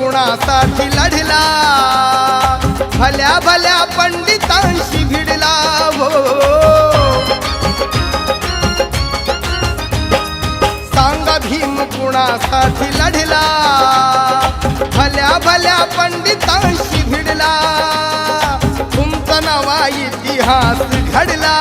कुणासाठी लढला, भल्या भल्या पंडितांशी भिडला हो। सांगा भीम कुणासाठी लढला, भल्या भल्या पंडितांशी भिडला, तुमचा नवा इतिहास घडला।